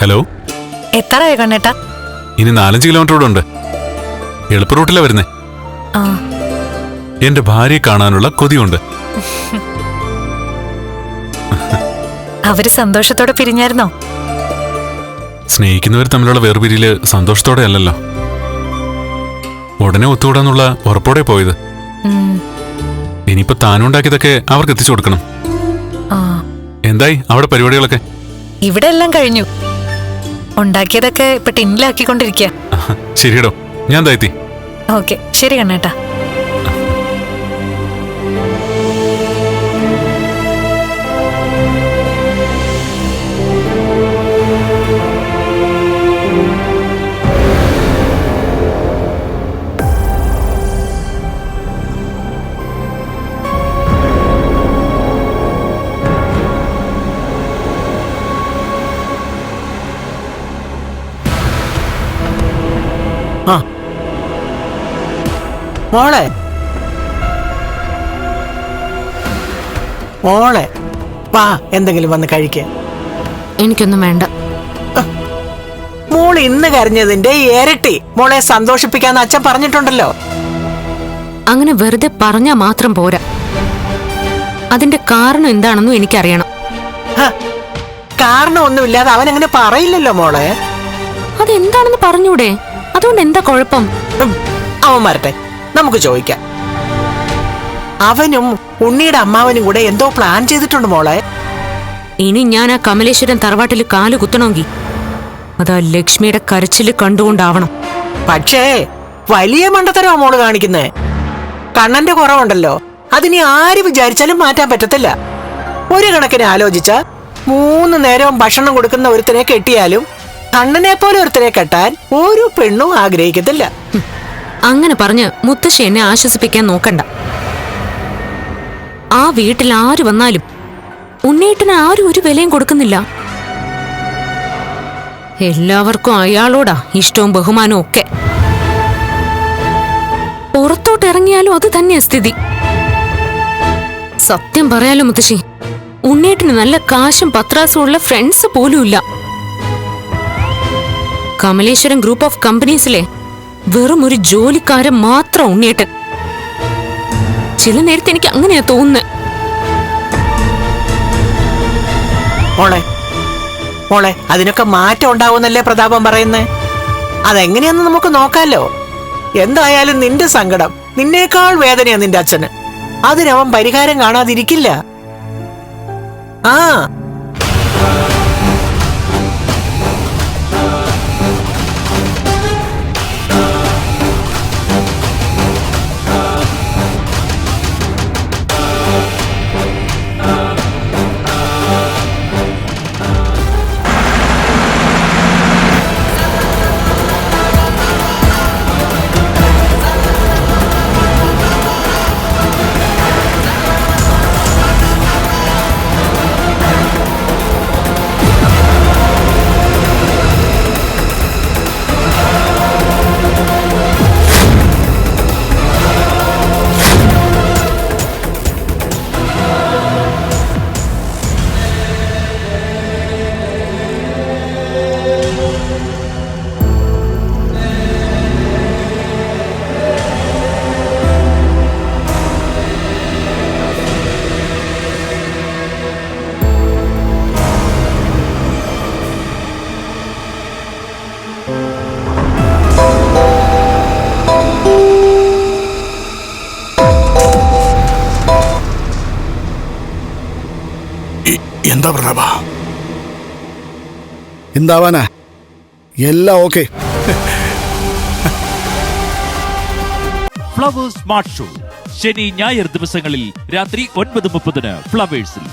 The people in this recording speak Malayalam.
ഹലോ, എത്രയാ കണ്ണേട്ടാ? ഇനി 4-5 കിലോമീറ്റർ കൂടെ ഉണ്ട്. എളുപ്പ റൂട്ടിലാ വരുന്നേ. ആ, എന്റെ ഭാര്യയെ കാണാനുള്ള കൊതിയുണ്ട്. അവര് സന്തോഷത്തോടെ പിരിഞ്ഞായിരുന്നോ? സ്നേഹിക്കുന്നവർ തമ്മിലുള്ള വേർപിരിയില് സന്തോഷത്തോടെ അല്ലല്ലോ. ഉടനെ ഒത്തുകൂടാന്നുള്ള ഉറപ്പോടെ പോയത്. ഇനിയിപ്പോ താനുണ്ടാക്കിയതൊക്കെ അവർക്ക് എത്തിച്ചു കൊടുക്കണം. എന്തായി അവിടെ പരിപാടികളൊക്കെ? ഇവിടെ എല്ലാം കഴിഞ്ഞു. ഉണ്ടാക്കിയതൊക്കെ ഇപ്പൊ ടിന്നിലാക്കിക്കൊണ്ടിരിക്കുക. ശരിയടോ, ഞാൻ താഴ്ത്തി. ഓക്കെ, ശരി കണ്ണേട്ടാ. മോളെ മോളെ വാ, എന്തെങ്കിലും വന്ന് കഴിക്ക. എനിക്കൊന്നും വേണ്ട. മോൾ ഇന്ന് കരഞ്ഞതിന്റെ ഇരട്ടി മോളെ സന്തോഷിപ്പിക്കാന്ന് അച്ഛൻ പറഞ്ഞിട്ടുണ്ടല്ലോ. അങ്ങനെ വെറുതെ പറഞ്ഞാ മാത്രം പോരാ, അതിന്റെ കാരണം എന്താണെന്നും എനിക്കറിയണം. കാരണം ഒന്നുമില്ലാതെ അവൻ അങ്ങനെ പറയില്ലല്ലോ മോളെ. അതെന്താണെന്ന് പറഞ്ഞൂടെ? അതുകൊണ്ട് എന്താ കുഴപ്പം? അവൻ വരട്ടെ, നമുക്ക് ചോദിക്കാം. അവനും ഉണ്ണിയുടെ അമ്മാവനും കൂടെ എന്തോ പ്ലാൻ ചെയ്തിട്ടുണ്ട് മോളെ. ഇനി ഞാൻ ആ കമലേശ്വരൻ തറവാട്ടിൽ കാല് കുത്തണമെങ്കിൽ അതാ ലക്ഷ്മിയുടെ കരച്ചില് കണ്ടുകൊണ്ടാവണം. പക്ഷേ വലിയ മണ്ടത്തരവാ മോള് കാണിക്കുന്നേ. കണ്ണന്റെ കുറവുണ്ടല്ലോ, അതിനി ആര് വിചാരിച്ചാലും മാറ്റാൻ പറ്റത്തില്ല. ഒരു കണക്കിന് ആലോചിച്ച 3 നേരവും ഭക്ഷണം കൊടുക്കുന്ന ഒരുത്തനെ കെട്ടിയാലും കണ്ണനെ പോലെ ഒരുത്തനെ കെട്ടാൻ ഒരു പെണ്ണും ആഗ്രഹിക്കത്തില്ല. അങ്ങനെ പറഞ്ഞ് മുത്തശ്ശി എന്നെ ആശ്വസിപ്പിക്കാൻ നോക്കണ്ട. ആ വീട്ടിൽ ആര് വന്നാലും ഉണ്ണേട്ടന് ആരും ഒരു വിലയും കൊടുക്കുന്നില്ല. എല്ലാവർക്കും അയാളോടാ ഇഷ്ടവും ബഹുമാനവും ഒക്കെ. പുറത്തോട്ട് ഇറങ്ങിയാലും അത് തന്നെയാ സ്ഥിതി. സത്യം പറയാലോ മുത്തശ്ശി, ഉണ്ണേട്ടന് നല്ല കാശും പത്രാസും ഉള്ള ഫ്രണ്ട്സ് പോലും ഇല്ല. കമലേശ്വരൻ ഗ്രൂപ്പ് ഓഫ് കമ്പനീസിലെ വെറും ഒരു ജോലിക്കാരൻ മാത്രം ഉണ്ണേട്ടൻ. ചില നേരത്തെ എനിക്ക് അങ്ങനെയാ തോന്നുന്നത്. മോളെ മോളെ അതിനൊക്കെ മാറ്റം ഉണ്ടാവുന്നല്ലേ പ്രതാപം പറയുന്നേ. അതെങ്ങനെയാന്ന് നമുക്ക് നോക്കാലോ. എന്തായാലും നിന്റെ സങ്കടം നിന്നേക്കാൾ വേദനയാ നിന്റെ അച്ഛന്. അതിനവൻ പരിഹാരം കാണാതിരിക്കില്ല. ആ എന്താ പ്രതാപ? എന്താവാനാ? എല്ലാം ഓക്കെ. ഫ്ലവേഴ്സ് സ്മാർട്ട് ഷോ ശനി ഞായർ ദിവസങ്ങളിൽ രാത്രി 9:30 ഫ്ലവേഴ്സിൽ.